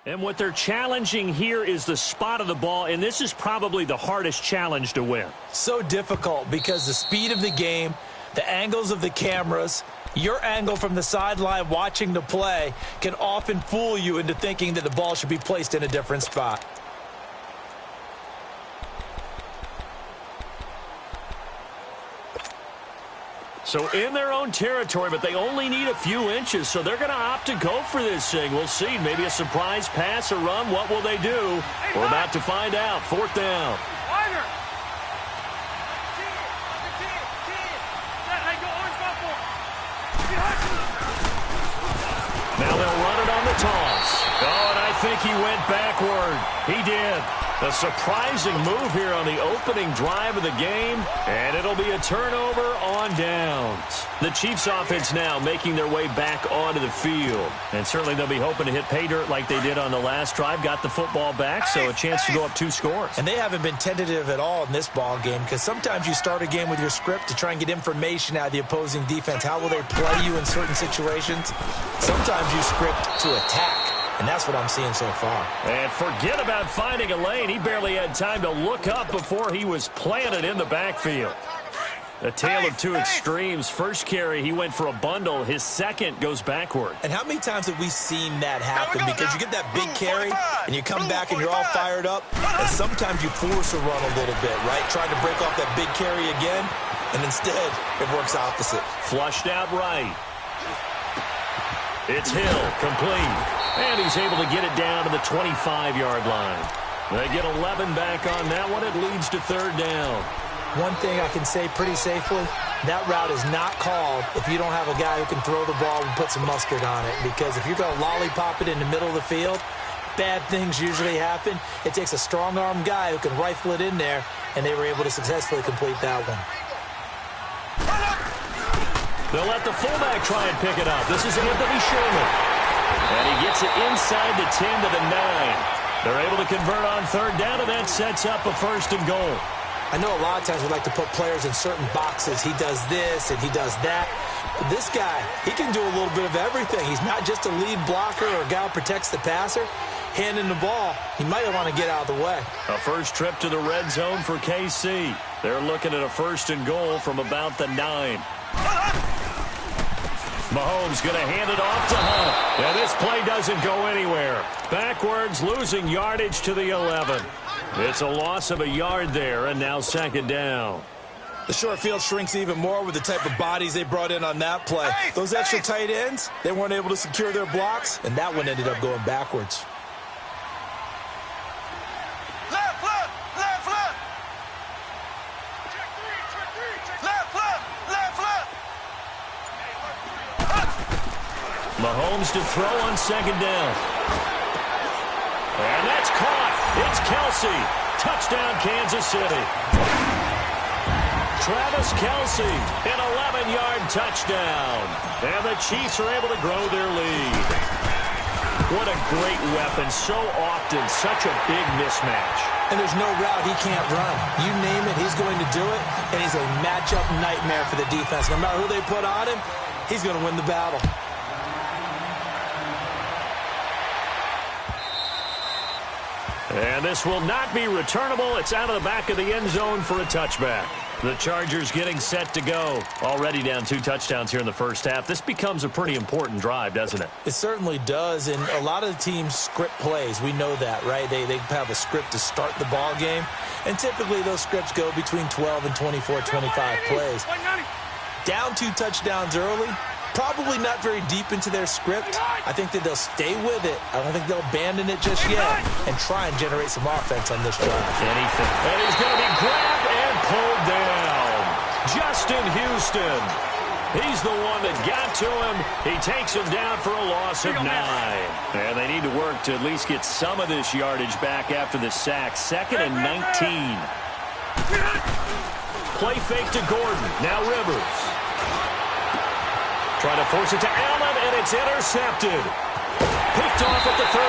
And what they're challenging here is the spot of the ball, and this is probably the hardest challenge to win. So difficult because the speed of the game, the angles of the cameras, your angle from the sideline watching the play can often fool you into thinking that the ball should be placed in a different spot. So in their own territory, but they only need a few inches, so they're going to opt to go for this thing. We'll see. Maybe a surprise pass or run. What will they do? We're about to find out. 4th down. Now they'll run it on the toss. Oh, and I think he went backward. He did. A surprising move here on the opening drive of the game, and it'll be a turnover on downs. The Chiefs offense now making their way back onto the field, and certainly they'll be hoping to hit pay dirt like they did on the last drive. Got the football back, so a chance to go up 2 scores. And they haven't been tentative at all in this ball game, because sometimes you start a game with your script to try and get information out of the opposing defense. How will they play you in certain situations? Sometimes you script to attack. And that's what I'm seeing so far. And forget about finding a lane. He barely had time to look up before he was planted in the backfield. A tale of two extremes. First carry, he went for a bundle. His second goes backward. And how many times have we seen that happen? Because you get that big carry, and you come back and you're all fired up, and sometimes you force a run a little bit, right? Trying to break off that big carry again, and instead it works opposite. Flushed out right. It's Hill, complete. And he's able to get it down to the 25-yard line. They get 11 back on that one. It leads to 3rd down. One thing I can say pretty safely, that route is not called if you don't have a guy who can throw the ball and put some mustard on it. Because if you're going to lollipop it in the middle of the field, bad things usually happen. It takes a strong-arm guy who can rifle it in there, and they were able to successfully complete that one. They'll let the fullback try and pick it up. This is Anthony Sherman. And he gets it inside the 10 to the 9. They're able to convert on 3rd down, and that sets up a 1st and goal. I know a lot of times we like to put players in certain boxes. He does this and he does that. But this guy, he can do a little bit of everything. He's not just a lead blocker or a guy who protects the passer. Handing the ball, he might want to get out of the way. A first trip to the red zone for KC. They're looking at a 1st and goal from about the 9. Mahomes going to hand it off to Hunt. And this play doesn't go anywhere. Backwards, losing yardage to the 11. It's a loss of a yard there, and now 2nd down. The short field shrinks even more with the type of bodies they brought in on that play. Those extra tight ends, they weren't able to secure their blocks, and that one ended up going backwards. Mahomes to throw on 2nd down. And that's caught. It's Kelce. Touchdown, Kansas City. Travis Kelce, an 11-yard touchdown. And the Chiefs are able to grow their lead. What a great weapon. So often, such a big mismatch. And there's no route he can't run. You name it, he's going to do it. And he's a matchup nightmare for the defense. No matter who they put on him, he's going to win the battle. And this will not be returnable. It's out of the back of the end zone for a touchback. The Chargers getting set to go. Already down 2 touchdowns here in the first half. This becomes a pretty important drive, doesn't it? It certainly does, and a lot of the teams script plays. We know that, right? They have a script to start the ball game, and typically those scripts go between 12 and 24, 25 plays. Down 2 touchdowns early, probably not very deep into their script. I think that they'll stay with it. I don't think they'll abandon it just yet and try and generate some offense on this drive. Anything. And he's going to be grabbed and pulled down. Justin Houston. He's the one that got to him. He takes him down for a loss of 9. And they need to work to at least get some of this yardage back after the sack. 2nd and 19. Play fake to Gordon. Now Rivers. Trying to force it to Allen, and it's intercepted. Picked off at the 38.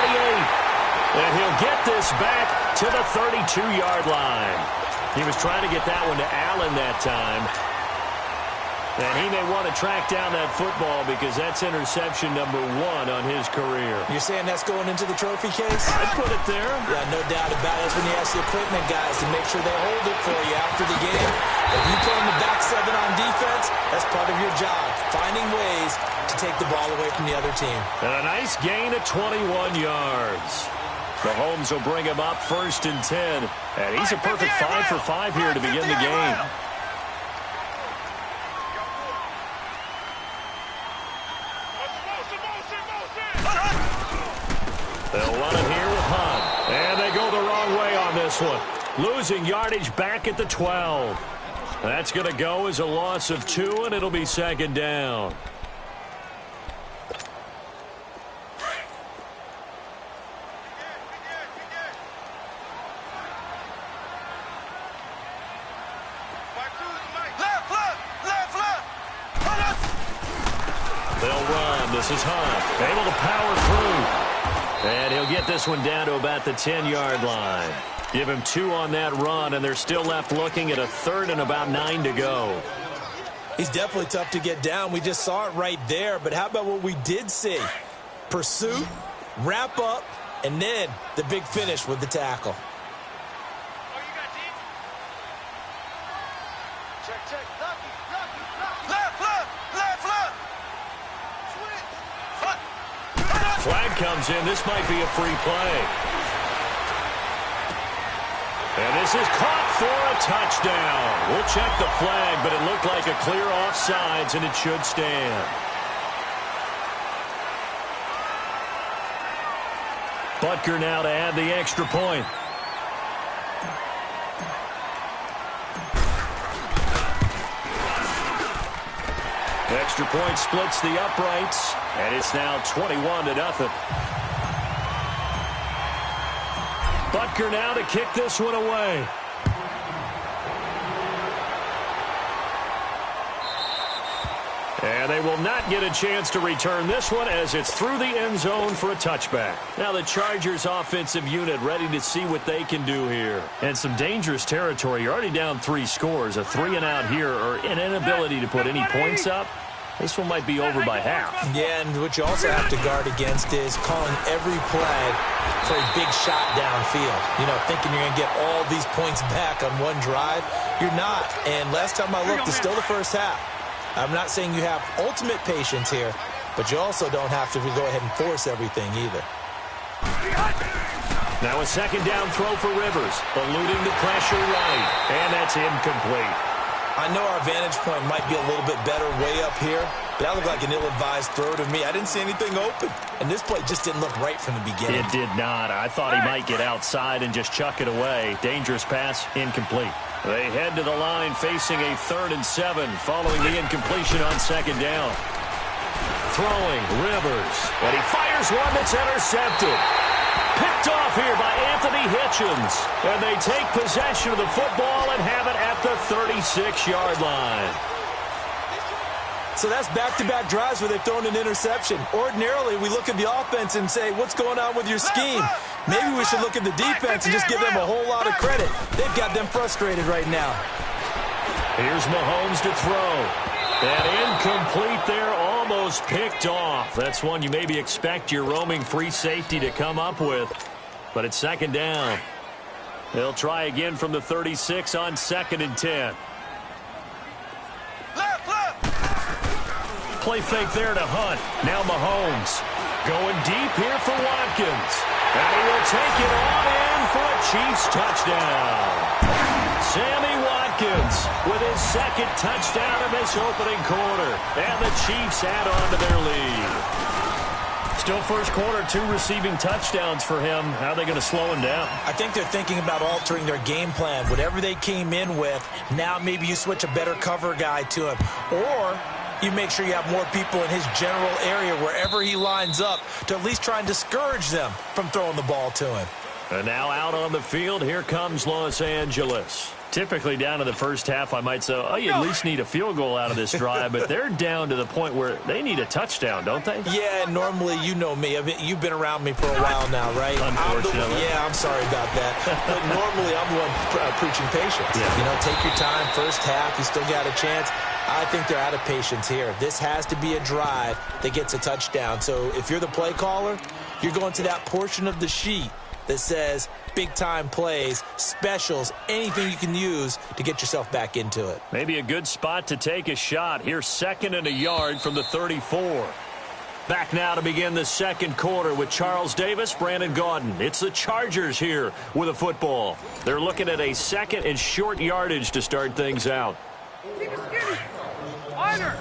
And he'll get this back to the 32-yard line. He was trying to get that one to Allen that time. And he may want to track down that football because that's interception number 1 on his career. You're saying that's going into the trophy case? I'd put it there. Yeah, no doubt about it. That's when you ask the equipment guys to make sure they hold it for you after the game. If you play in the back 7 on defense, that's part of your job, finding ways to take the ball away from the other team. And a nice gain of 21 yards. Mahomes will bring him up 1st and 10. And he's a perfect 5 for 5 here to begin the game. They'll run it here with Hunt. And they go the wrong way on this one. Losing yardage back at the 12. That's going to go as a loss of 2, and it'll be 2nd down. They'll run. This is Hunt. Able to power through. And he'll get this one down to about the 10-yard line. Give him 2 on that run, and they're still left looking at a 3rd and about 9 to go. He's definitely tough to get down. We just saw it right there. But how about what we did see? Pursuit, wrap up, and then the big finish with the tackle. Flag comes in. This might be a free play. And this is caught for a touchdown. We'll check the flag, but it looked like a clear offsides, and it should stand. Butker now to add the extra point. Extra point splits the uprights, and it's now 21-0. Butker now to kick this one away. And they will not get a chance to return this one as it's through the end zone for a touchback. Now the Chargers offensive unit ready to see what they can do here. And some dangerous territory. You're already down 3 scores. A 3-and-out here or an inability to put any points up. This one might be over by half. Yeah, and what you also have to guard against is calling every play for a big shot downfield. You know, thinking you're going to get all these points back on one drive. You're not. And last time I looked, it's still the first half. I'm not saying you have ultimate patience here, but you also don't have to go ahead and force everything either. Now a 2nd down throw for Rivers, eluding the pressure right, and that's incomplete. I know our vantage point might be a little bit better way up here, but that looked like an ill-advised throw to me. I didn't see anything open, and this play just didn't look right from the beginning. It did not. I thought he might get outside and just chuck it away. Dangerous pass, incomplete. They head to the line facing a 3rd and 7 following the incompletion on 2nd down. Throwing, Rivers, and he fires one that's intercepted. Picked off here by Anthony Hitchens. And they take possession of the football and have it at the 36-yard line. So that's back-to-back drives where they've thrown an interception. Ordinarily, we look at the offense and say, what's going on with your scheme? Maybe we should look at the defense and just give them a whole lot of credit. They've got them frustrated right now. Here's Mahomes to throw. And incomplete there, almost picked off. That's one you maybe expect your roaming free safety to come up with. But it's 2nd down. They'll try again from the 36 on 2nd and 10. Play fake there to Hunt. Now Mahomes going deep here for Watkins. And he will take it on in for a Chiefs touchdown. Sammy Watkins with his 2nd touchdown in this opening quarter. And the Chiefs add on to their lead. Still first quarter, 2 receiving touchdowns for him. How are they going to slow him down? I think they're thinking about altering their game plan. Whatever they came in with, now maybe you switch a better cover guy to him. Or you make sure you have more people in his general area wherever he lines up to at least try and discourage them from throwing the ball to him. And now out on the field, here comes Los Angeles. Typically down to the first half, I might say, oh, you at least need a field goal out of this drive, but they're down to the point where they need a touchdown, don't they? Yeah, normally, you know me. I mean, you've been around me for a while now, right? Unfortunately. I'm sorry about that. But normally, I'm the one preaching patience. Yeah. You know, take your time. First half, you still got a chance. I think they're out of patience here. This has to be a drive that gets a touchdown. So if you're the play caller, you're going to that portion of the sheet that says big-time plays, specials, anything you can use to get yourself back into it. Maybe a good spot to take a shot. Here's 2nd and a yard from the 34. Back now to begin the second quarter with Charles Davis, Brandon Gaudin. It's the Chargers here with a football. They're looking at a 2nd and short yardage to start things out. Keep it skinny. Wider.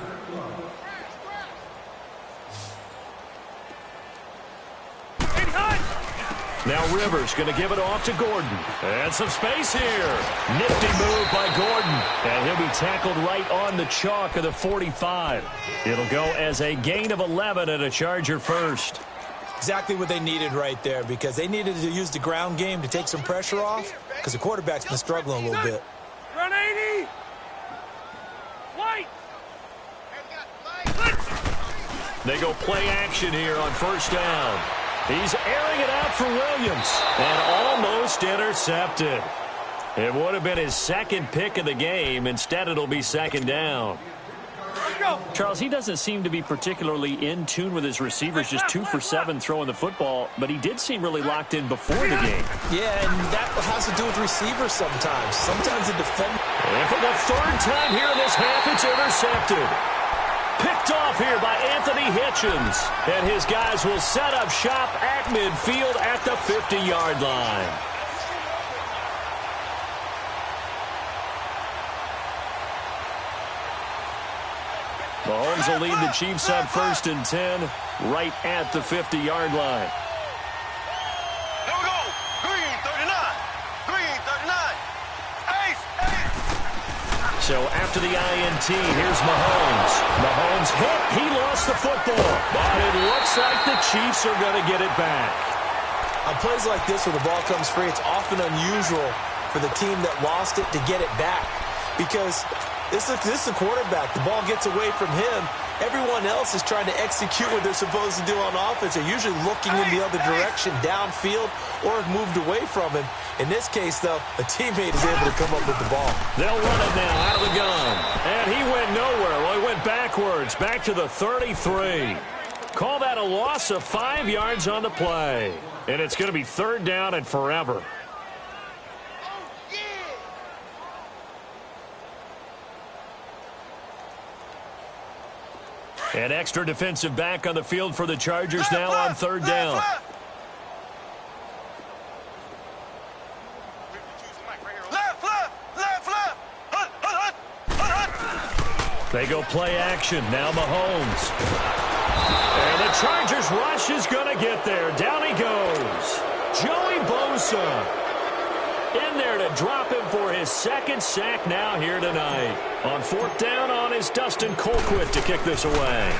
Now Rivers going to give it off to Gordon. And some space here. Nifty move by Gordon. And he'll be tackled right on the chalk of the 45. It'll go as a gain of 11 and a Charger first. Exactly what they needed right there, because they needed to use the ground game to take some pressure off, because the quarterback's been struggling a little bit. Run 80. White. They go play action here on first down. He's airing it out for Williams and almost intercepted. It would have been his 2nd pick of the game. Instead, it'll be 2nd down. Charles, he doesn't seem to be particularly in tune with his receivers, just 2 for 7 throwing the football, but he did seem really locked in before the game. Yeah, and that has to do with receivers sometimes. Sometimes the defender. And for the 3rd time here in this half, it's intercepted. Picked off here by Anthony Hitchens. And his guys will set up shop at midfield at the 50-yard line. Mahomes will lead the Chiefs up 1st and 10 right at the 50-yard line. Here we go. Green 39. Green 39. Ace. So after the INT, here's Mahomes. Mahomes hit. He lost the football. But it looks like the Chiefs are going to get it back. On plays like this where the ball comes free, it's often unusual for the team that lost it to get it back. Because this is the quarterback. The ball gets away from him. Everyone else is trying to execute what they're supposed to do on offense. They're usually looking in the other direction, downfield, or have moved away from him. In this case, though, a teammate is able to come up with the ball. They'll run it now out of the gun. And he went nowhere. Well, he went backwards, back to the 33. Call that a loss of 5 yards on the play. And it's going to be 3rd down and forever. An extra defensive back on the field for the Chargers now on 3rd down. They go play action. Now Mahomes. And the Chargers rush is going to get there. Down he goes. Joey Bosa in there to drop him for his 2nd sack now here tonight. On 4th down on is Dustin Colquitt to kick this away.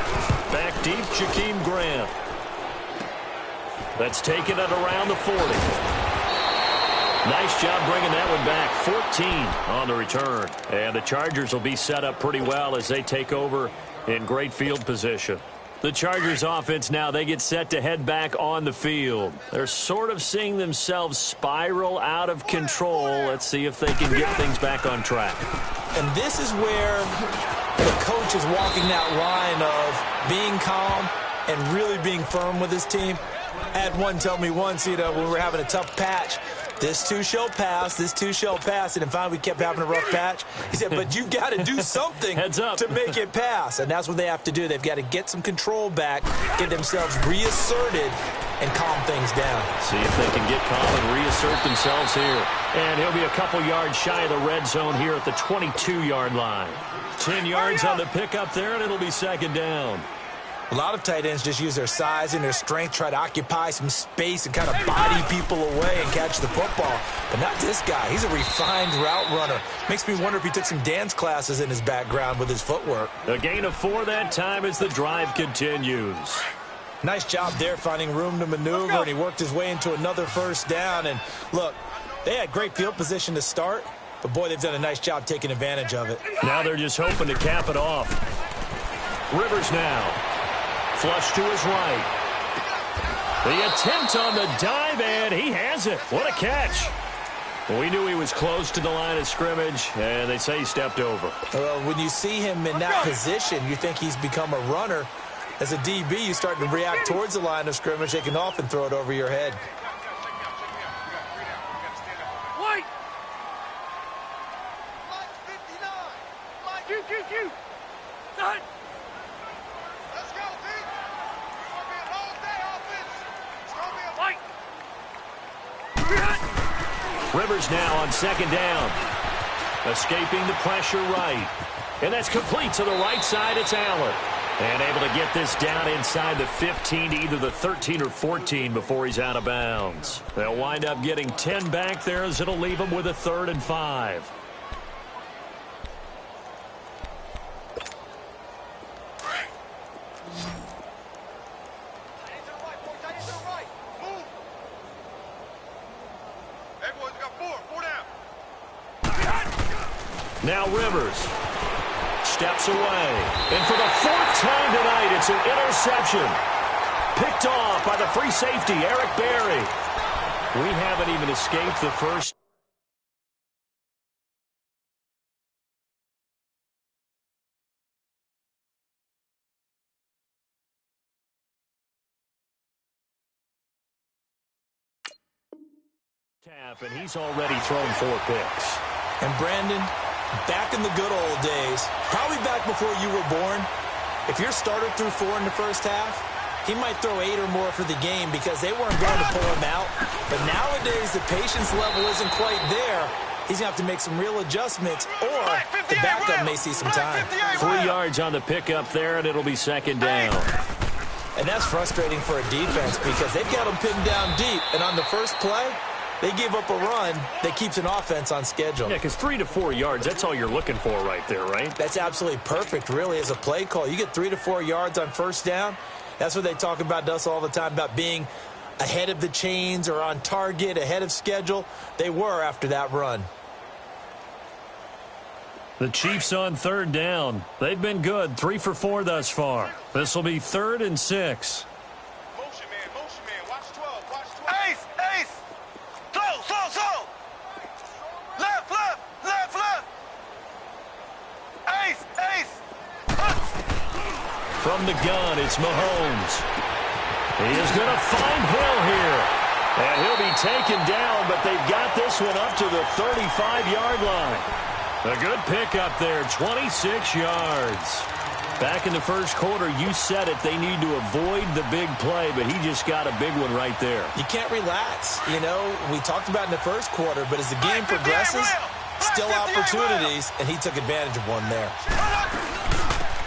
Back deep, Jakeem Grant. That's taken it around the 40. Nice job bringing that one back. 14 on the return. And the Chargers will be set up pretty well as they take over in great field position. The Chargers offense now, they get set to head back on the field. They're sort of seeing themselves spiral out of control. Let's see if they can get things back on track. And this is where the coach is walking that line of being calm and really being firm with his team. I had one tell me once, when we were having a tough patch, this too shall pass, this too shall pass. And finally, we kept having a rough patch. He said, but you've got to do something to make it pass. And that's what they have to do. They've got to get some control back, get themselves reasserted, and calm things down. See if they can get calm and reassert themselves here. And he'll be a couple yards shy of the red zone here at the 22-yard line. 10 yards on the pickup there, and it'll be 2nd down. A lot of tight ends just use their size and their strength, try to occupy some space and kind of body people away and catch the football. But not this guy. He's a refined route runner. Makes me wonder if he took some dance classes in his background with his footwork. A gain of 4 that time as the drive continues. Nice job there finding room to maneuver, and he worked his way into another 1st down. And look, they had great field position to start. But, boy, they've done a nice job taking advantage of it. Now they're just hoping to cap it off. Rivers now. Flush to his right. The attempt on the dive, and he has it. What a catch. We knew he was close to the line of scrimmage, and they say he stepped over. Well, when you see him in that position, you think he's become a runner. As a DB, you start to react towards the line of scrimmage. They can often throw it over your head. White! Q. Done! Let's go, D! It's going to be a long day, offense. It's going to be a fight. Rivers now on second down. Escaping the pressure right. And that's complete to the right side. It's Allen. And able to get this down inside the 15 to either the 13 or 14 before he's out of bounds. They'll wind up getting 10 back there as it'll leave them with a 3rd and 5. Now Rivers steps away. And for the 4th time tonight, it's an interception. Picked off by the free safety, Eric Berry. We haven't even escaped the first. And he's already thrown 4 picks. And Brandon, back in the good old days, probably back before you were born, if your starter threw 4 in the first half, he might throw 8 or more for the game because they weren't going to pull him out. But nowadays, the patience level isn't quite there. He's going to have to make some real adjustments, or the backup may see some time. 3 yards on the pickup there, and it'll be second down. And that's frustrating for a defense because they've got him pinned down deep, and on the first play, they give up a run that keeps an offense on schedule. Yeah, because 3 to 4 yards, that's all you're looking for right there, right? That's absolutely perfect, really, as a play call. You get 3 to 4 yards on first down. That's what they talk about to us all the time, about being ahead of the chains or on target, ahead of schedule. They were after that run. The Chiefs on 3rd down. They've been good, 3 for 4 thus far. This will be 3rd and 6. Motion man, watch 12, watch 12. Ace! Slow! Left! Ace! From the gun, it's Mahomes. He is going to find Hill here. And he'll be taken down, but they've got this one up to the 35-yard line. A good pickup there, 26 yards. Back in the first quarter, you said it, they need to avoid the big play, but he just got a big one right there. You can't relax. You know, we talked about in the first quarter, but as the game progresses, still opportunities, and he took advantage of one there.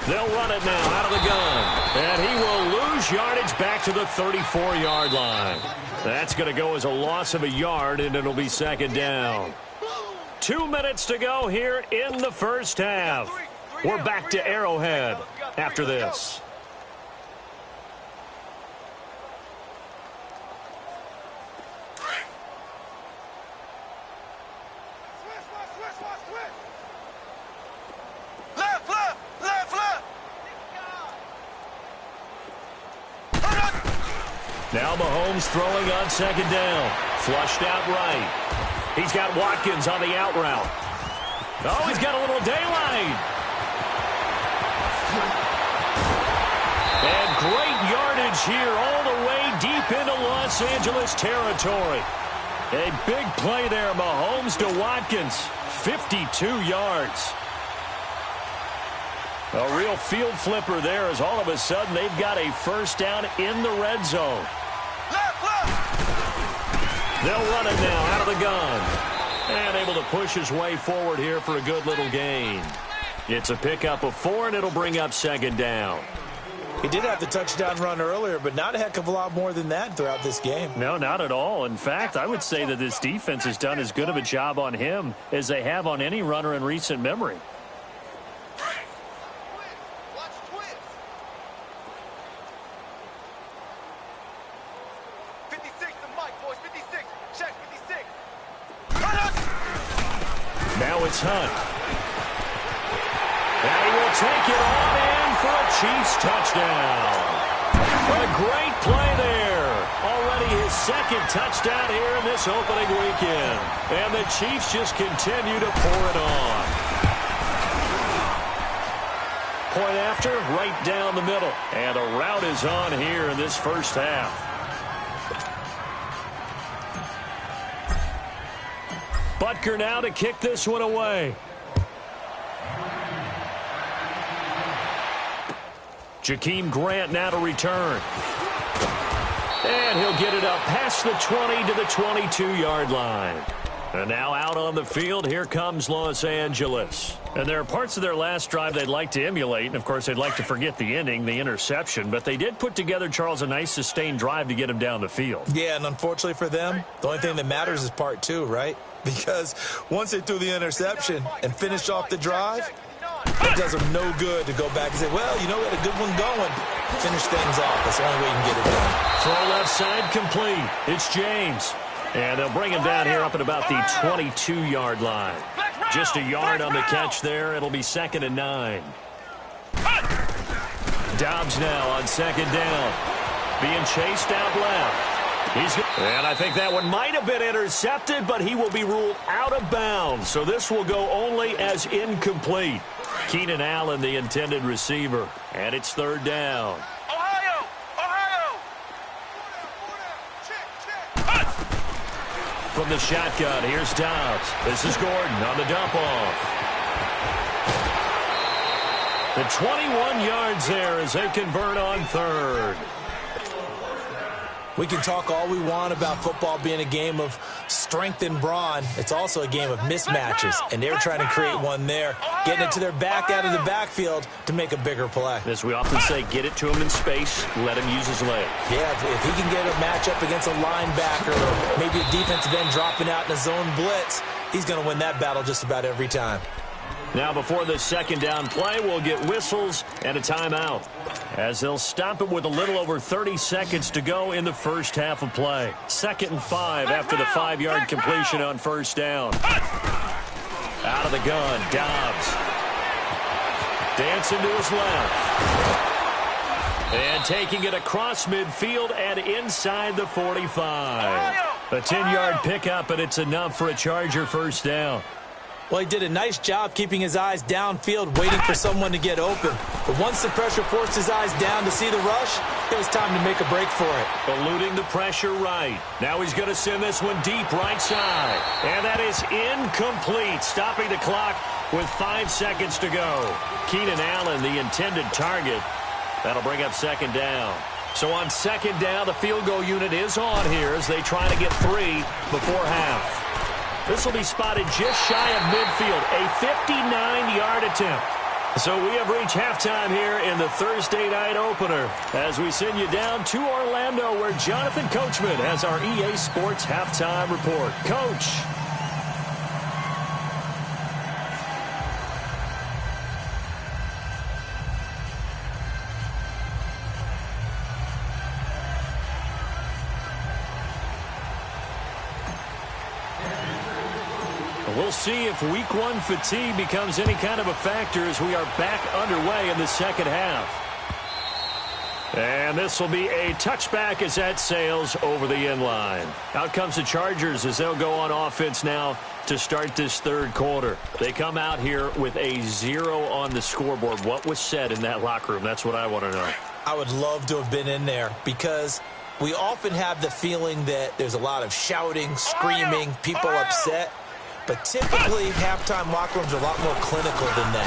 They'll run it now out of the gun, and he will lose yardage back to the 34-yard line. That's going to go as a loss of a yard, and it'll be second down. 2 minutes to go here in the first half. We're back to Arrowhead after this. Now Mahomes throwing on second down. Flushed out right. He's got Watkins on the out route. Oh, he's got a little daylight. And great yardage here all the way deep into Los Angeles territory. A big play there, Mahomes to Watkins. 52 yards. A real field flipper there as all of a sudden they've got a first down in the red zone. They'll run it now out of the gun. And able to push his way forward here for a good little gain. It's a pickup of 4, and it'll bring up second down. He did have the touchdown run earlier, but not a heck of a lot more than that throughout this game. No, not at all. In fact, I would say that this defense has done as good of a job on him as they have on any runner in recent memory. Now it's Hunt. And he will take it on in for a Chiefs touchdown. A great play there. Already his second touchdown here in this opening weekend. And the Chiefs just continue to pour it on. Point after, right down the middle. And a rout is on here in this first half. Butker now to kick this one away. Jakeem Grant now to return. And he'll get it up past the 20 to the 22-yard line. And now out on the field, here comes Los Angeles. And there are parts of their last drive they'd like to emulate. And, of course, they'd like to forget the ending, the interception. But they did put together, Charles, a nice sustained drive to get him down the field. Yeah, and unfortunately for them, the only thing that matters is part two, right? Because once they threw the interception and finished off the drive, it does them no good to go back and say, well, you know, we had a good one going. Finish things off. That's the only way you can get it done. Throw left side complete. It's James. And they'll bring him down here up at about the 22-yard line. Just a yard on the catch there. It'll be 2nd and 9. Dobbs now on 2nd down. Being chased out left. And I think that one might have been intercepted, but he will be ruled out of bounds. So this will go only as incomplete. Keenan Allen, the intended receiver. And it's 3rd down. Ohio! Ohio! From the shotgun, here's Dobbs. This is Gordon on the dump off. The 21 yards there as they convert on 3rd. We can talk all we want about football being a game of strength and brawn. It's also a game of mismatches, and they're trying to create one there, getting it to their back out of the backfield to make a bigger play. As we often say, get it to him in space, let him use his leg. Yeah, if he can get a matchup against a linebacker or maybe a defensive end dropping out in a zone blitz, he's going to win that battle just about every time. Now before the 2nd down play, we'll get whistles and a timeout, as they'll stop it with a little over 30 seconds to go in the first half of play. 2nd and 5 after the 5-yard completion on 1st down. Out of the gun, Dobbs. Dancing to his left. And taking it across midfield and inside the 45. A 10-yard pickup, and it's enough for a Charger 1st down. Well, he did a nice job keeping his eyes downfield, waiting for someone to get open. But once the pressure forced his eyes down to see the rush, it was time to make a break for it. Eluding the pressure right. Now he's going to send this one deep right side. And that is incomplete, stopping the clock with 5 seconds to go. Keenan Allen, the intended target. That'll bring up 2nd down. So on 2nd down, the field goal unit is on here as they try to get 3 before half. This will be spotted just shy of midfield, a 59-yard attempt. So we have reached halftime here in the Thursday night opener as we send you down to Orlando where Jonathan Coachman has our EA Sports halftime report. Coach. We'll see if week 1 fatigue becomes any kind of a factor as we are back underway in the 2nd half. And this will be a touchback as that sails over the end line. Out comes the Chargers as they'll go on offense now to start this 3rd quarter. They come out here with a 0 on the scoreboard. What was said in that locker room? That's what I want to know. I would love to have been in there because we often have the feeling that there's a lot of shouting, screaming, people upset. But typically, halftime locker rooms are a lot more clinical than that.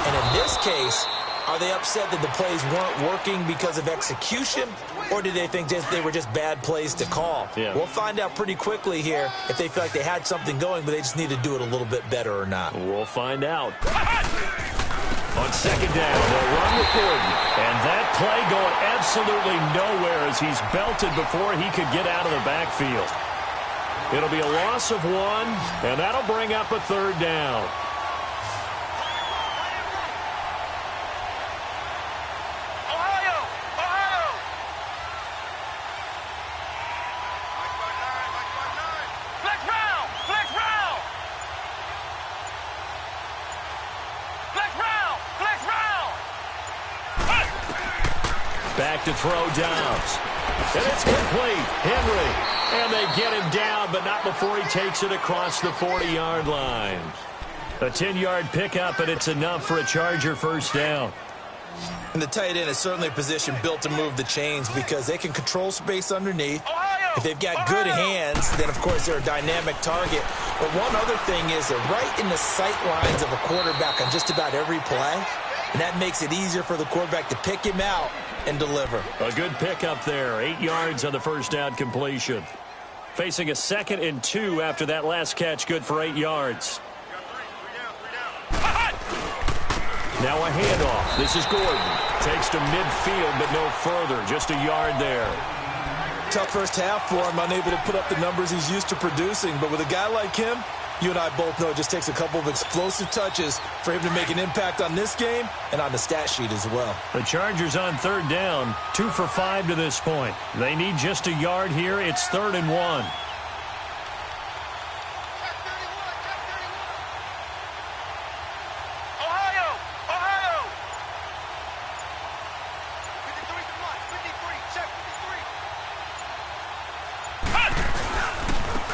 And in this case, are they upset that the plays weren't working because of execution? Or did they think they were just bad plays to call? Yeah. We'll find out pretty quickly here if they feel like they had something going, but they just need to do it a little bit better or not. We'll find out. On 2nd down, they'll run with Gordon. And that play going absolutely nowhere as he's belted before he could get out of the backfield. It'll be a loss of 1, and that'll bring up a 3rd down. Ohio! Ohio! Flex round! Flex round! back to throw Dobbs. And it's complete. Henry. And they get him down, but not before he takes it across the 40-yard line. A 10-yard pickup, and it's enough for a Charger first down. And the tight end is certainly a position built to move the chains because they can control space underneath. If they've got good hands, then, of course, they're a dynamic target. But one other thing is they're right in the sight lines of a quarterback on just about every play, and that makes it easier for the quarterback to pick him out and deliver. A good pickup there. 8 yards on the first down completion. Facing a 2nd and 2 after that last catch, good for 8 yards. Now a handoff. This is Gordon. Takes to midfield, but no further. Just a yard there. Tough first half for him, unable to put up the numbers he's used to producing. But with a guy like him, you and I both know it just takes a couple of explosive touches for him to make an impact on this game and on the stat sheet as well. The Chargers on 3rd down, 2 for 5 to this point. They need just a yard here. It's 3rd and 1.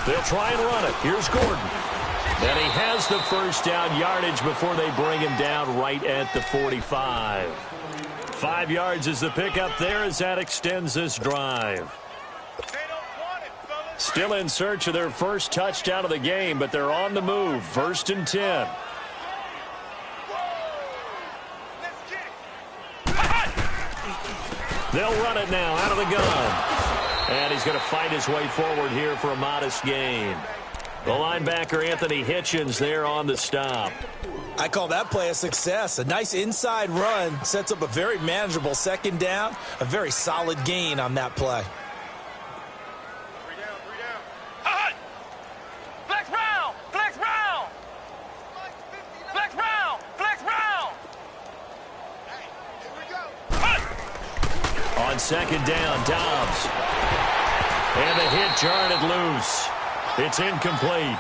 They'll try and run it. Here's Gordon. And he has the first down yardage before they bring him down right at the 45. 5 yards is the pickup there as that extends this drive. Still in search of their first touchdown of the game, but they're on the move. 1st and 10. They'll run it now out of the gun. And he's going to fight his way forward here for a modest gain. The linebacker, Anthony Hitchens, there on the stop. I call that play a success. A nice inside run sets up a very manageable 2nd down. A very solid gain on that play. Flex round! Flex round! Flex round! Flex round! Hey, here we go. On 2nd down, Dobbs. And the hit jarred it loose. It's incomplete.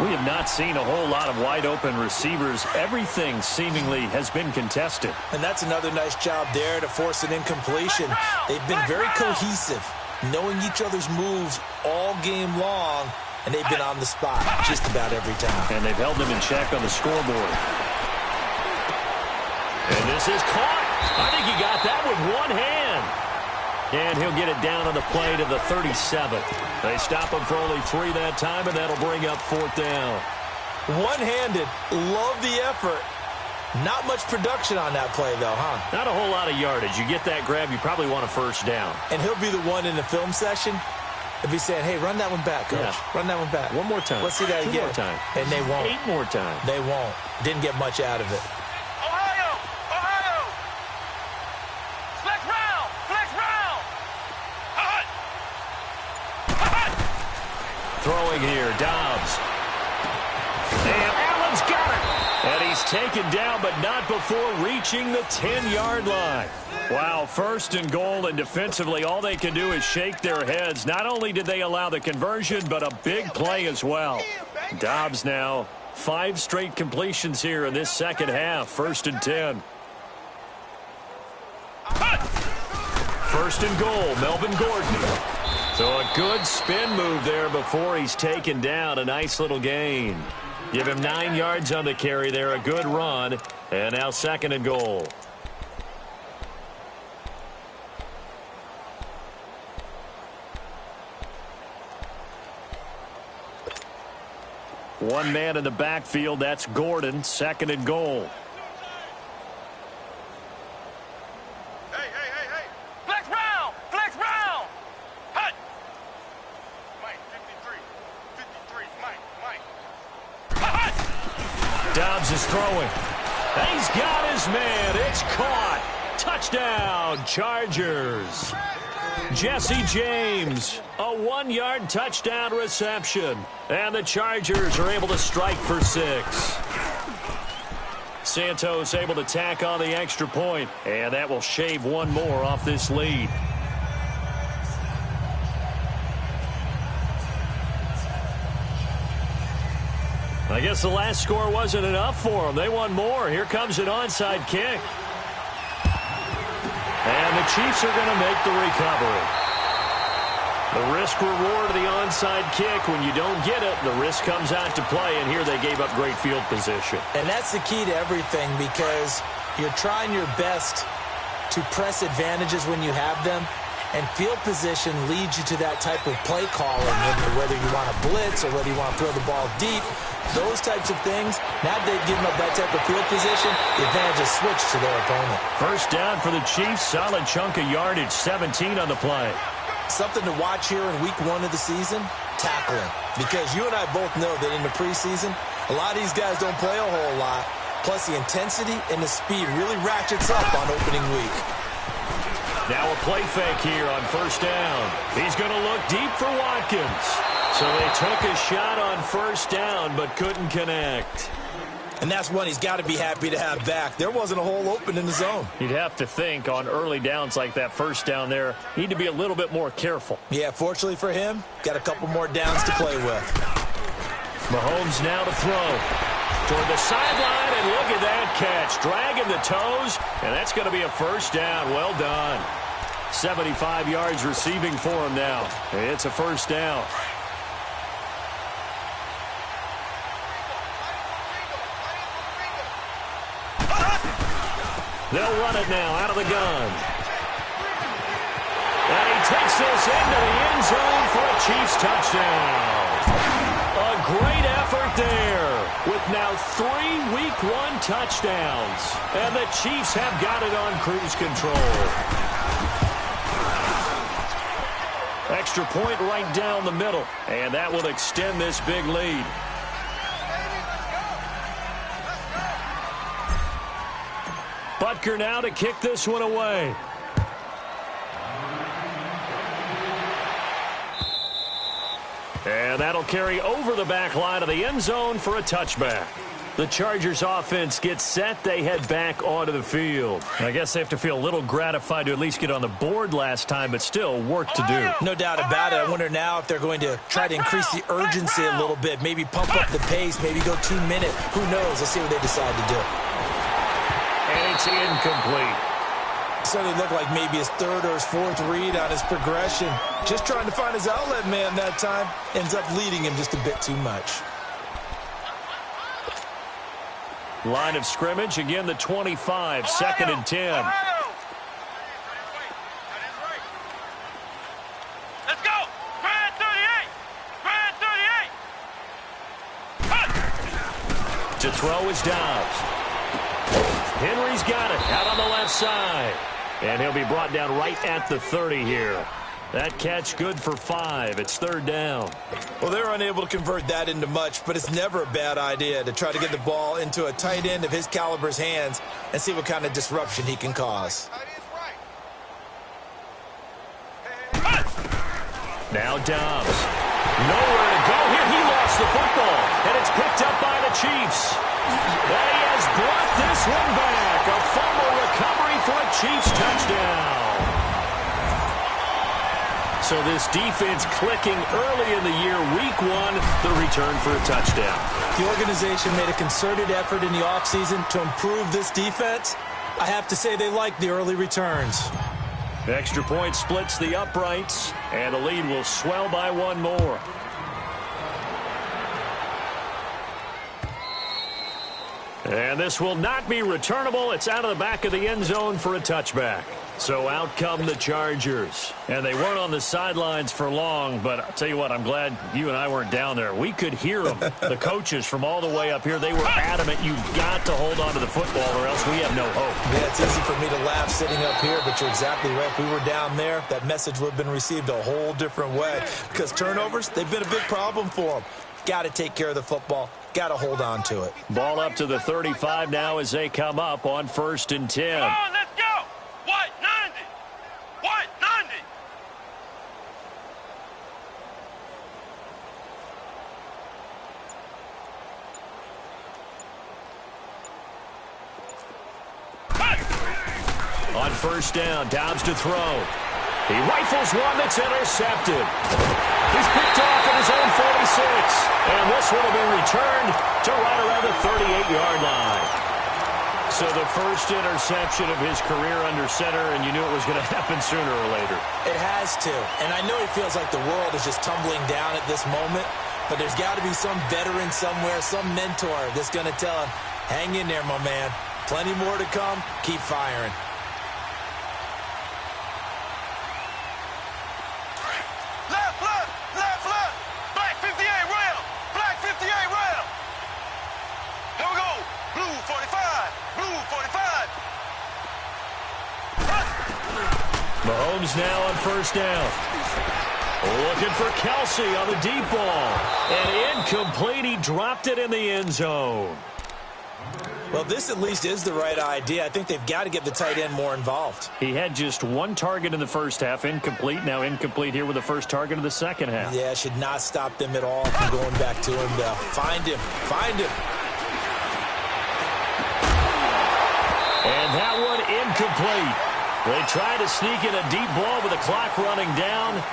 We have not seen a whole lot of wide-open receivers. Everything seemingly has been contested. And that's another nice job there to force an incompletion. They've been very cohesive, knowing each other's moves all game long, and they've been on the spot just about every time. And they've held them in check on the scoreboard. And this is caught. I think he got that with one hand. And he'll get it down on the play to the 37. They stop him for only 3 that time, and that'll bring up 4th down. One-handed. Love the effort. Not much production on that play, though, huh? Not a whole lot of yardage. You get that grab, you probably want a first down. And he'll be the one in the film session. He'll be saying, hey, run that one back, Coach. Yeah. Run that one back. One more time. Let's see that 2 again. more time. And they won't. 8 more times. They won't. Didn't get much out of it. Ohio! Ohio! Flex round! Flex round! Throwing here, Dobbs. And Allen's got it. And he's taken down, but not before reaching the 10-yard line. Wow, 1st and goal, and defensively, all they can do is shake their heads. Not only did they allow the conversion, but a big play as well. Dobbs now, 5 straight completions here in this 2nd half. 1st and 10. 1st and goal, Melvin Gordon. So a good spin move there before he's taken down. A nice little gain. Give him 9 yards on the carry there. A good run. And now 2nd and goal. One man in the backfield. That's Gordon. 2nd and goal. Dobbs is throwing. He's got his man. It's caught. Touchdown, Chargers. Jesse James, a 1-yard touchdown reception. And the Chargers are able to strike for 6. Santos able to tack on the extra point. And that will shave one more off this lead. I guess the last score wasn't enough for them. They won more. Here comes an onside kick. And the Chiefs are going to make the recovery. The risk-reward of the onside kick, when you don't get it, the risk comes out to play, and here they gave up great field position. And that's the key to everything, because you're trying your best to press advantages when you have them, and field position leads you to that type of play calling, whether you want to blitz or whether you want to throw the ball deep. Those types of things, now they've given up that type of field position, the advantage is switched to their opponent. First down for the Chiefs, solid chunk of yardage, 17 on the play. Something to watch here in week 1 of the season, tackling. Because you and I both know that in the preseason, a lot of these guys don't play a whole lot. Plus, the intensity and the speed really ratchets up on opening week. Now a play fake here on first down. He's going to look deep for Watkins. So they took a shot on first down, but couldn't connect. And that's one he's got to be happy to have back. There wasn't a hole open in the zone. You'd have to think on early downs like that first down there, need to be a little bit more careful. Yeah, fortunately for him, got a couple more downs to play with. Mahomes now to throw. Toward the sideline, and look at that catch. Dragging the toes, and that's going to be a first down. Well done. 75 yards receiving for him now. It's a first down. They'll run it now out of the gun. And he takes this into the end zone for a Chiefs touchdown. A great effort there with now 3 Week 1 touchdowns. And the Chiefs have got it on cruise control. Extra point right down the middle. And that will extend this big lead. Butker now to kick this one away. And that'll carry over the back line of the end zone for a touchback. The Chargers offense gets set. They head back onto the field. I guess they have to feel a little gratified to at least get on the board last time, but still work to do. No doubt about it. I wonder now if they're going to try to increase the urgency a little bit, maybe pump up the pace, maybe go 2 minute. Who knows? Let's see what they decide to do. And it's incomplete. So they look like maybe his 3rd or his 4th read on his progression. Just trying to find his outlet man that time. Ends up leading him just a bit too much. Line of scrimmage, again the 25, 2nd and 10. Let's go! Try 38! Try 38! To throw is Dobbs. Henry's got it out on the left side. And he'll be brought down right at the 30 here. That catch good for 5. It's 3rd down. Well, they're unable to convert that into much, but it's never a bad idea to try to get the ball into a tight end of his caliber's hands and see what kind of disruption he can cause. Now Dobbs. Nowhere to go here. He lost the football, and it's picked up by the Chiefs. And he has brought this one back. A fumble recovery for a Chiefs touchdown. So this defense clicking early in the year, week 1, the return for a touchdown. The organization made a concerted effort in the offseason to improve this defense. I have to say they like the early returns. Extra point splits the uprights, and the lead will swell by 1 more. And this will not be returnable. It's out of the back of the end zone for a touchback. So out come the Chargers. And they weren't on the sidelines for long, but I'll tell you what, I'm glad you and I weren't down there. We could hear them. The coaches from all the way up here, they were adamant, you've got to hold on to the football or else we have no hope. Yeah, it's easy for me to laugh sitting up here, but you're exactly right. If we were down there, that message would have been received a whole different way. Because turnovers, they've been a big problem for them. Got to take care of the football. Got to hold on to it. Ball up to the 35 now as they come up on 1st and 10. Come on, let's go! White 90! White 90! On 1st down, Dobbs to throw. He rifles one that's intercepted. He's picked off at his own 46. And this one will be returned to right around the 38-yard line. So the first interception of his career under center, and you knew it was going to happen sooner or later. It has to. And I know he feels like the world is just tumbling down at this moment, but there's got to be some veteran somewhere, some mentor that's going to tell him, hang in there, my man. Plenty more to come. Keep firing. Left, left, left, left. Black 58 rail. Black 58 rail. Here we go. Blue 45. Blue 45. Mahomes now on first down. Looking for Kelsey on the deep ball. And incomplete. He dropped it in the end zone. Well, this at least is the right idea. I think they've got to get the tight end more involved. He had just one target in the first half, incomplete. Now incomplete here with the first target of the second half. Yeah, should not stop them at all from going back to him, though. Find him. Find him. And that one incomplete. They try to sneak in a deep ball with the clock running down,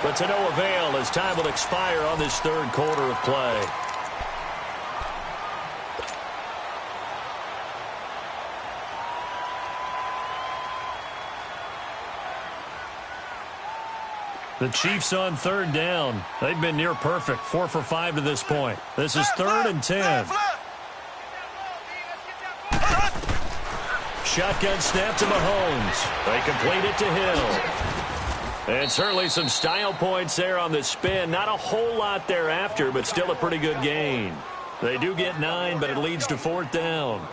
but to no avail as time will expire on this third quarter of play. The Chiefs on third down. They've been near perfect, 4 for 5 to this point. This is third and 10. Shotgun snap to Mahomes. They complete it to Hill. And certainly some style points there on the spin. Not a whole lot thereafter, but still a pretty good gain. They do get 9, but it leads to fourth down.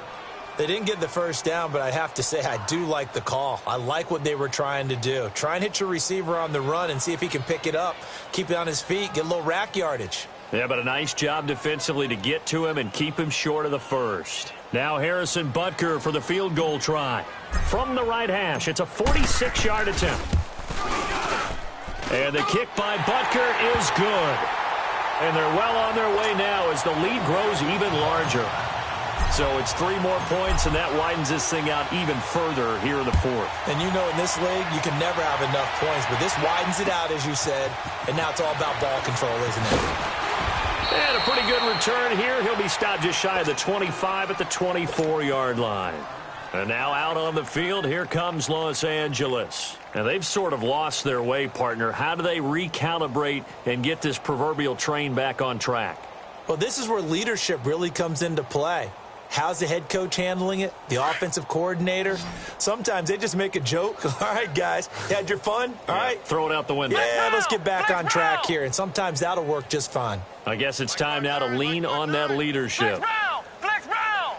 They didn't get the first down, but I have to say I do like the call. I like what they were trying to do. Try and hit your receiver on the run and see if he can pick it up, keep it on his feet, get a little rack yardage. Yeah, but a nice job defensively to get to him and keep him short of the first. Now Harrison Butker for the field goal try. From the right hash, it's a 46-yard attempt. And the kick by Butker is good. And they're well on their way now as the lead grows even larger. So it's 3 more points, and that widens this thing out even further here in the fourth. And you know in this league, you can never have enough points, but this widens it out, as you said, and now it's all about ball control, isn't it? And a pretty good return here. He'll be stopped just shy of the 25 at the 24-yard line. And now out on the field, here comes Los Angeles. And they've sort of lost their way, partner. How do they recalibrate and get this proverbial train back on track? Well, this is where leadership really comes into play. How's the head coach handling it? The offensive coordinator? Sometimes they just make a joke. All right, guys, you had your fun? All right. Throw it out the window. Yeah, let's get back on track here. And sometimes that'll work just fine. I guess it's time now to lean on that leadership. Flex Brown.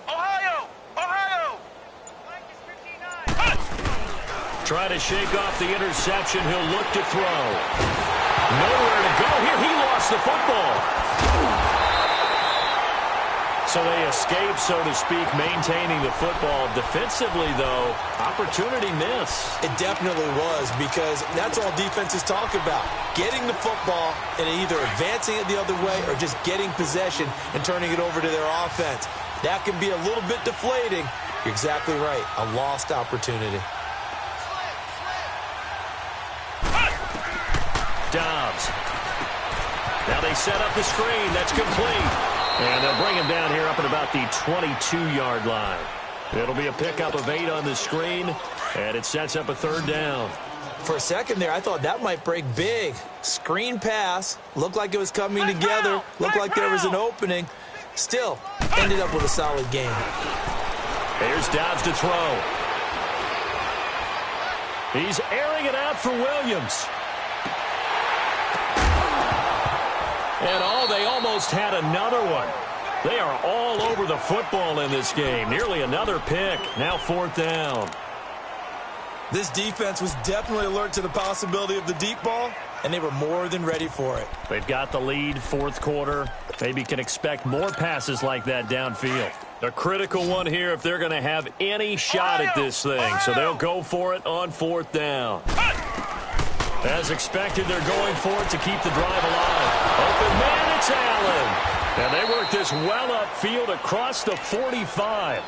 Ohio. Ohio. Try to shake off the interception. He'll look to throw. Nowhere to go here. He lost the football. So they escape, so to speak, maintaining the football. Defensively, though, opportunity miss. It definitely was, because that's all defenses talk about. Getting the football and either advancing it the other way or just getting possession and turning it over to their offense. That can be a little bit deflating. You're exactly right. A lost opportunity. Dobbs. Now they set up the screen. That's complete. And they'll bring him down here up at about the 22-yard line. It'll be a pickup of 8 on the screen, and it sets up a third down. For a second there, I thought that might break big. Screen pass. Looked like it was coming together. Looked like there was an opening. Still, ended up with a solid game. Here's Dobbs to throw. He's airing it out for Williams. And they almost had another one. They are all over the football in this game. Nearly another pick. Now fourth down. This defense was definitely alert to the possibility of the deep ball, and they were more than ready for it. They've got the lead, fourth quarter. Maybe can expect more passes like that downfield. A critical one here if they're going to have any shot at this thing. So they'll go for it on fourth down. As expected, they're going for it to keep the drive alive. Open man, it's Allen. And they work this well upfield across the 45.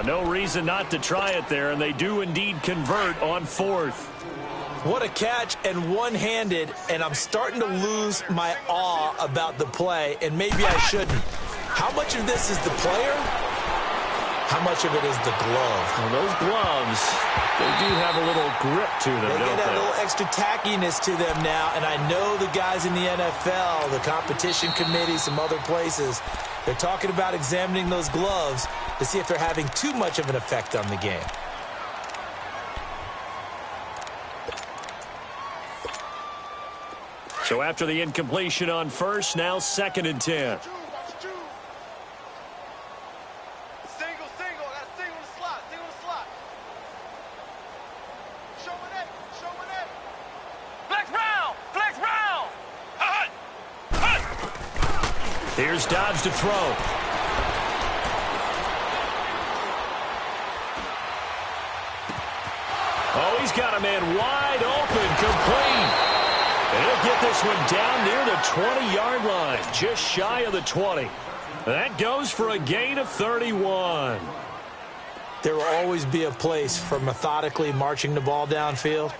No reason not to try it there, and they do indeed convert on fourth. What a catch, and one-handed, and I'm starting to lose my awe about the play, and maybe I shouldn't. How much of this is the player? How much of it is the glove? Well, those gloves, they do have a little grip to them, They don't get they? a little extra tackiness to them now, and I know the guys in the NFL, the competition committee, some other places, they're talking about examining those gloves to see if they're having too much of an effect on the game. So after the incompletion on first, now 2nd and 10. Here's Dobbs to throw. Oh, he's got a man wide open, complete. And he'll get this one down near the 20-yard line, just shy of the 20. That goes for a gain of 31. There will always be a place for methodically marching the ball downfield.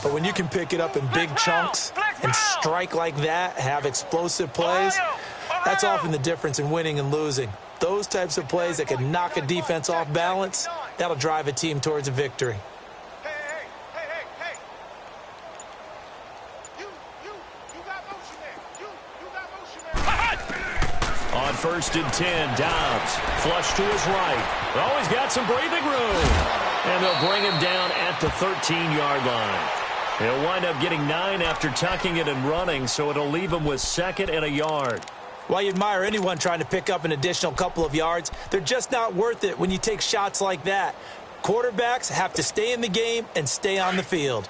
But when you can pick it up in big chunks and strike like that, have explosive plays, that's often the difference in winning and losing. Those types of plays that can knock a defense off balance, that'll drive a team towards a victory. On 1st and 10, Dobbs flush to his right. Oh, he's got some breathing room. And they'll bring him down at the 13-yard line. He'll wind up getting 9 after tucking it and running, so it'll leave him with 2nd and a yard. While you admire anyone trying to pick up an additional couple of yards, they're just not worth it when you take shots like that. Quarterbacks have to stay in the game and stay on the field.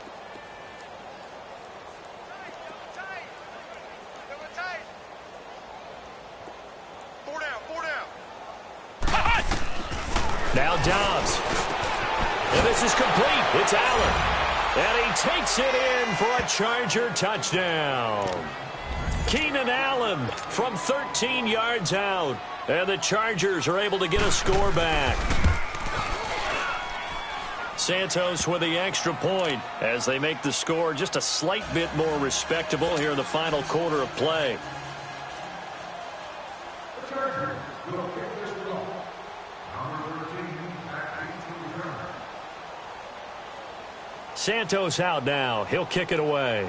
Now Dobbs. And this is complete. It's Allen. And he takes it in for a Charger touchdown. Keenan Allen from 13 yards out. And the Chargers are able to get a score back. Santos with the extra point as they make the score just a slight bit more respectable here in the final quarter of play. Santos out now. He'll kick it away.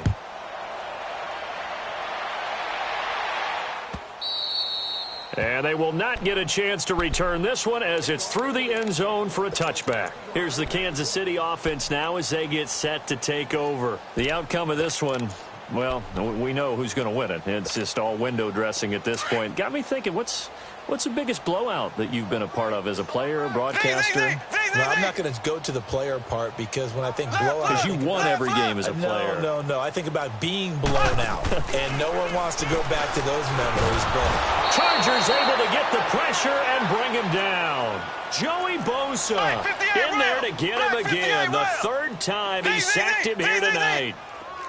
And they will not get a chance to return this one as it's through the end zone for a touchback. Here's the Kansas City offense now as they get set to take over. The outcome of this one, well, we know who's going to win it. It's just all window dressing at this point. Got me thinking, what's the biggest blowout that you've been a part of as a player, a broadcaster? No, I'm not going to go to the player part because when I think blowout... Because you won every game as a player. No. I think about being blown out. And no one wants to go back to those memories. But Chargers able to get the pressure and bring him down. Joey Bosa in there to get him again. The 3rd time he sacked him here tonight.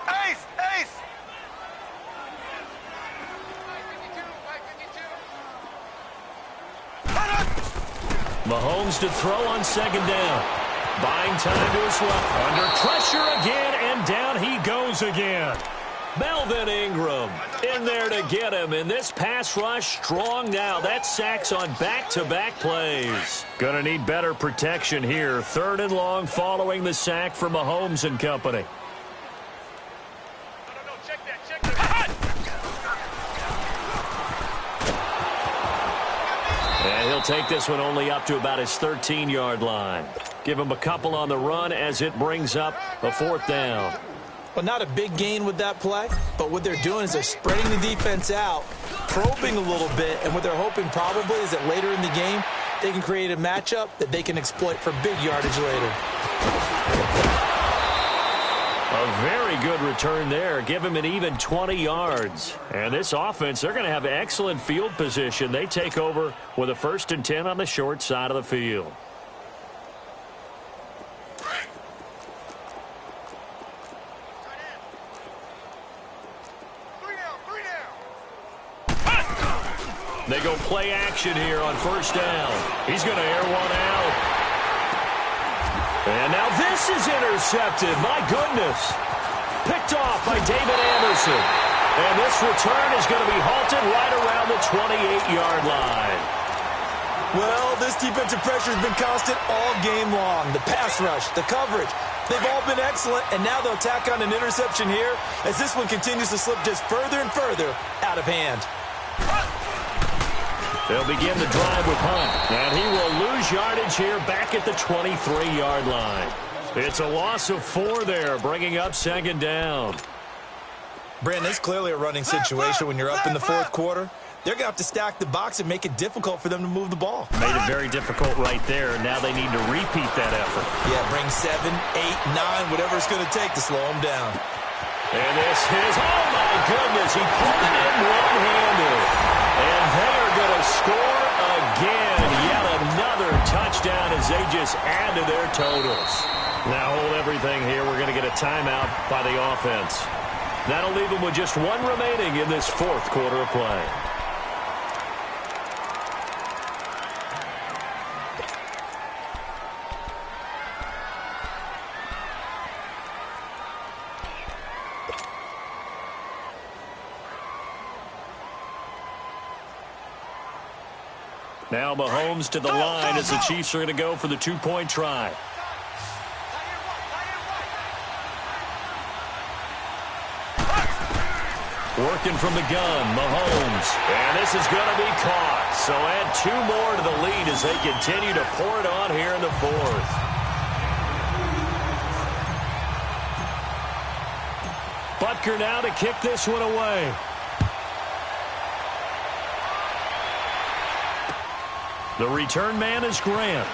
Ace! Mahomes to throw on 2nd down. Buying time to his left. Under pressure again, and down he goes again. Melvin Ingram in there to get him. And this pass rush strong now. That sacks on back-to-back plays. Gonna need better protection here. 3rd and long following the sack for Mahomes and company. And he'll take this one only up to about his 13-yard line. Give him a couple on the run as it brings up a 4th down. Well, not a big gain with that play, but what they're doing is they're spreading the defense out, probing a little bit, and what they're hoping probably is that later in the game, they can create a matchup that they can exploit for big yardage later. A very good return there. Give him an even 20 yards. And this offense, they're going to have excellent field position. They take over with a 1st and 10 on the short side of the field. They go play action here on 1st down. He's going to air one out. And now this is intercepted. My goodness. Picked off by David Anderson. And this return is going to be halted right around the 28-yard line. Well, this defensive pressure has been constant all game long. The pass rush, the coverage, they've all been excellent, and now they'll tack on an interception here as this one continues to slip just further and further out of hand. They'll begin the drive with Hunt, and he will lose yardage here back at the 23-yard line. It's a loss of 4 there, bringing up second down. Brandon, it's clearly a running situation when you're up in the fourth quarter. They're going to have to stack the box and make it difficult for them to move the ball. Made it very difficult right there. Now they need to repeat that effort. Yeah, bring 7, 8, 9, whatever it's going to take to slow them down. And this is, oh my goodness, he pulled it in one-handed. And they are going to score again. Yet another touchdown as they just add to their totals. Now hold everything here. We're going to get a timeout by the offense. That'll leave them with just 1 remaining in this fourth quarter of play. Now Mahomes to the line as the Chiefs are going to go for the 2-point try. Working from the gun, Mahomes. And this is going to be caught. So add 2 more to the lead as they continue to pour it on here in the fourth. Butker now to kick this one away. The return man is Grant.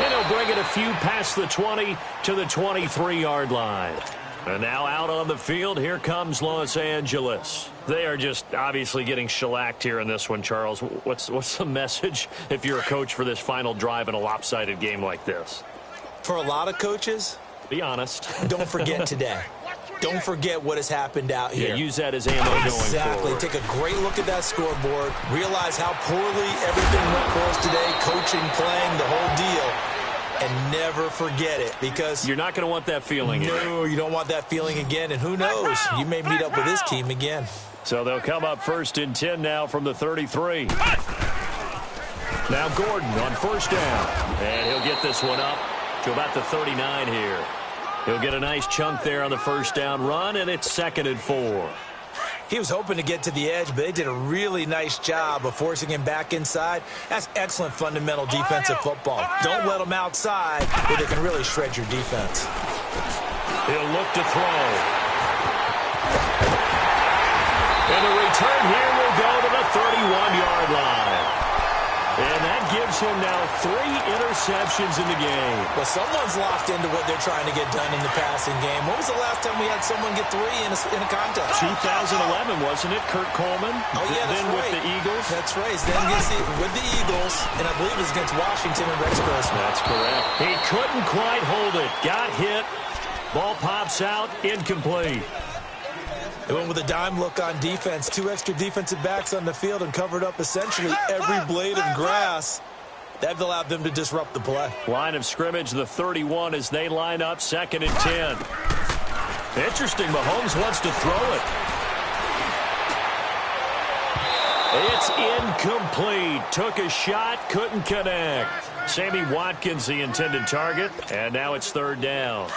And he'll bring it a few past the 20 to the 23-yard line. And now out on the field, here comes Los Angeles. They are just obviously getting shellacked here in this one, Charles. What's the message if you're a coach for this final drive in a lopsided game like this? For a lot of coaches, be honest. Don't forget today. Don't forget what has happened out here. Yeah, use that as ammo going forward. Exactly. Take a great look at that scoreboard. Realize how poorly everything went for us today. Coaching, playing, the whole deal. And never forget it, because you're not going to want that feeling. No, you don't want that feeling again. And who knows? You may meet up with this team again. So they'll come up 1st and 10 now from the 33. Now Gordon on 1st down. And he'll get this one up to about the 39 here. He'll get a nice chunk there on the 1st down run, and it's 2nd and 4. He was hoping to get to the edge, but they did a really nice job of forcing him back inside. That's excellent fundamental defensive football. Don't let them outside where they can really shred your defense. He'll look to throw. And the return here will go to the 31-yard line. And that gives him now 3 interceptions in the game. Well, someone's locked into what they're trying to get done in the passing game. When was the last time we had someone get 3 in a contest? 2011, wasn't it? Kurt Coleman? Oh, yeah, that's then right. With the Eagles? That's right. Then with the Eagles, and I believe it was against Washington and Rex Grossman. That's correct. He couldn't quite hold it. Got hit. Ball pops out. Incomplete. They went with a dime look on defense. 2 extra defensive backs on the field and covered up essentially every blade of grass. That allowed them to disrupt the play. Line of scrimmage, the 31 as they line up 2nd and 10. Interesting. Mahomes wants to throw it. It's incomplete. Took a shot, couldn't connect. Sammy Watkins, the intended target, and now it's 3rd down.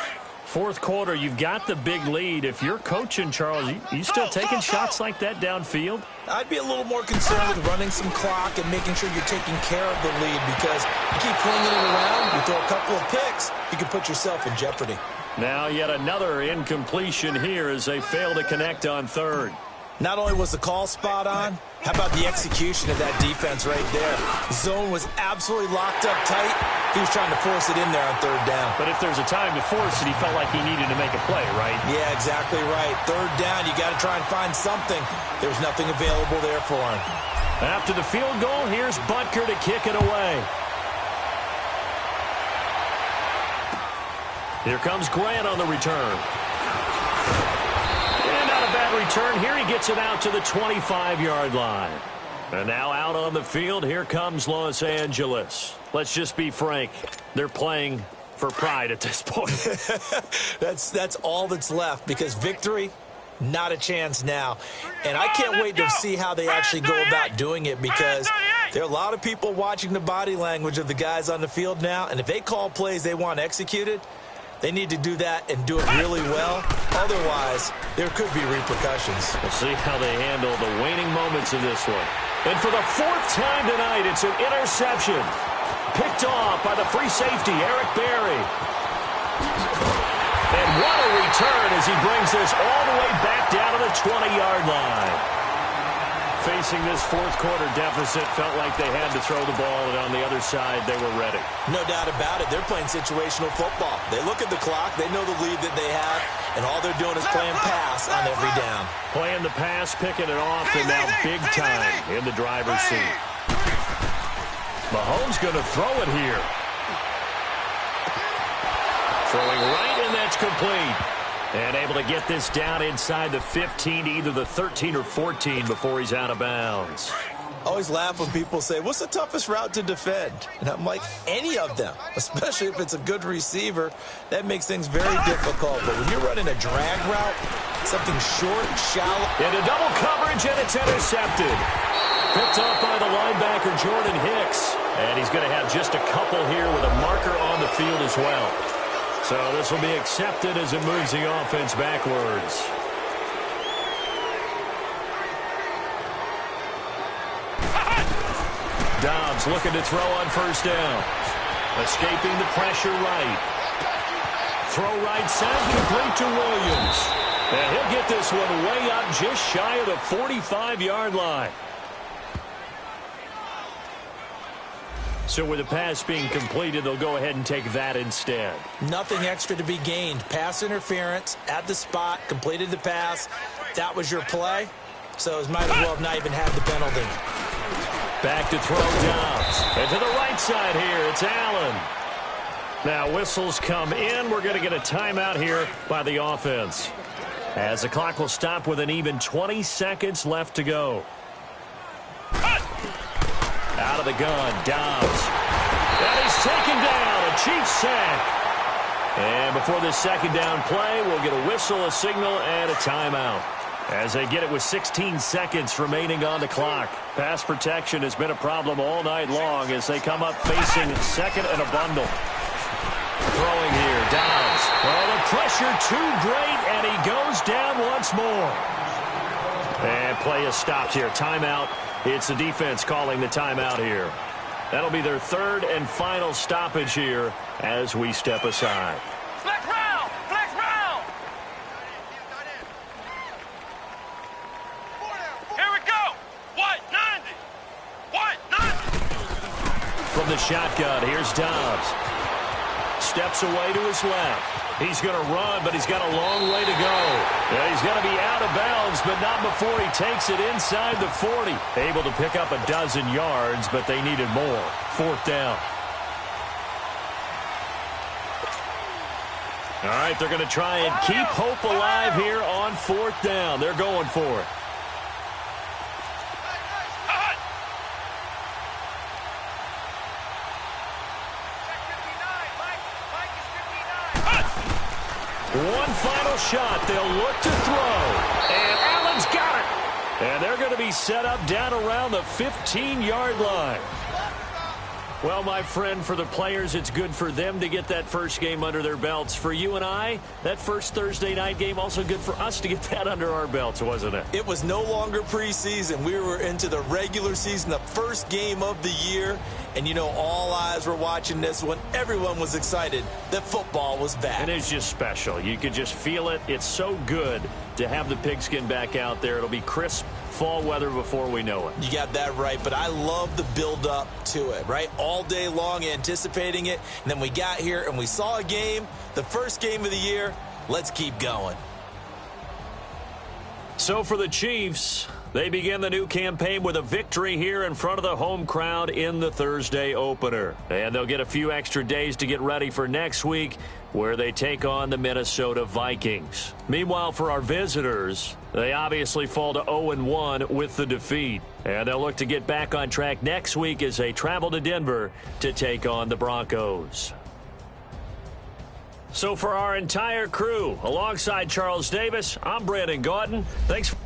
Fourth quarter, you've got the big lead. If you're coaching, Charles, you still taking shots like that downfield? I'd be a little more concerned with running some clock and making sure you're taking care of the lead, because you keep flinging it around, you throw a couple of picks, you can put yourself in jeopardy. Now yet another incompletion here as they fail to connect on 3rd. Not only was the call spot on, how about the execution of that defense right there? Zone was absolutely locked up tight. He was trying to force it in there on 3rd down. But if there's a time to force it, he felt like he needed to make a play, right? Yeah, exactly right. 3rd down, you got to try and find something. There's nothing available there for him. After the field goal, here's Butker to kick it away. Here comes Grant on the return. And not a bad return. Here he gets it out to the 25-yard line. And now out on the field, here comes Los Angeles. Let's just be frank. They're playing for pride at this point. That's all that's left, because victory Not a chance now. And I can't wait to see how they actually go about doing it, because there are a lot of people watching the body language of the guys on the field now, and if they call plays they want executed, they need to do that and do it really well. Otherwise, there could be repercussions. We'll see how they handle the waning moments of this one. And for the fourth time tonight, it's an interception. Picked off by the free safety, Eric Berry. And what a return as he brings this all the way back down to the 20-yard line. Facing this fourth quarter deficit, felt like they had to throw the ball, and on the other side, they were ready. No doubt about it. They're playing situational football. They look at the clock. They know the lead that they have, and all they're doing is playing pass on every down. Playing the pass, picking it off, and now big time in the driver's seat. Mahomes going to throw it here. Throwing right, and that's complete. And able to get this down inside the 15, either the 13 or 14 before he's out of bounds. I always laugh when people say, what's the toughest route to defend? And I'm like, any of them, especially if it's a good receiver. That makes things very difficult. But when you're running a drag route, something short, shallow. Into double coverage, and it's intercepted. Picked up by the linebacker, Jordan Hicks. And he's going to have just a couple here with a marker on the field as well. So this will be accepted as it moves the offense backwards. Dobbs looking to throw on first down. Escaping the pressure right. Throw right side, complete to Williams. And he'll get this one way up just shy of the 45-yard line. So with the pass being completed, they'll go ahead and take that instead. Nothing extra to be gained. Pass interference at the spot, completed the pass. That was your play. So it might as well have not even had the penalty. Back to throw Dobbs. And to the right side here, it's Allen. Now whistles come in. We're going to get a timeout here by the offense, as the clock will stop with an even 20 seconds left to go. Out of the gun, Dobbs. And he's taken down, a Chiefs sack. And before this second down play, we'll get a whistle, a signal, and a timeout, as they get it with 16 seconds remaining on the clock. Pass protection has been a problem all night long as they come up facing second and a bundle. Throwing here, Dobbs. Well, the pressure too great, and he goes down once more. And play is stopped here. Timeout. It's the defense calling the timeout here. That'll be their third and final stoppage here as we step aside. Flex round! Flex round! Here we go! White 90! White 90! From the shotgun, here's Dobbs. Steps away to his left. He's going to run, but he's got a long way to go. Yeah, he's going to be out of bounds, but not before he takes it inside the 40. Able to pick up a dozen yards, but they needed more. Fourth down. All right, they're going to try and keep hope alive here on fourth down. They're going for it. One final shot. They'll look to throw. And Allen's got it. And they're going to be set up down around the 15-yard line. Well, my friend, for the players, it's good for them to get that first game under their belts. For you and I, that first Thursday night game, also good for us to get that under our belts, wasn't it? It was no longer preseason. We were into the regular season, the first game of the year. And, you know, all eyes were watching this one. Everyone was excited that football was back. And it's just special. You could just feel it. It's so good to have the pigskin back out there. It'll be crisp fall weather before we know it. You got that right, but I love the build-up to it, right? All day long anticipating it, and then we got here and we saw a game, the first game of the year. Let's keep going. So for the Chiefs, they begin the new campaign with a victory here in front of the home crowd in the Thursday opener. And they'll get a few extra days to get ready for next week, where they take on the Minnesota Vikings. Meanwhile, for our visitors, they obviously fall to 0-1 with the defeat. And they'll look to get back on track next week as they travel to Denver to take on the Broncos. So So for our entire crew, alongside Charles Davis, I'm Brandon Gaudin. Thanks for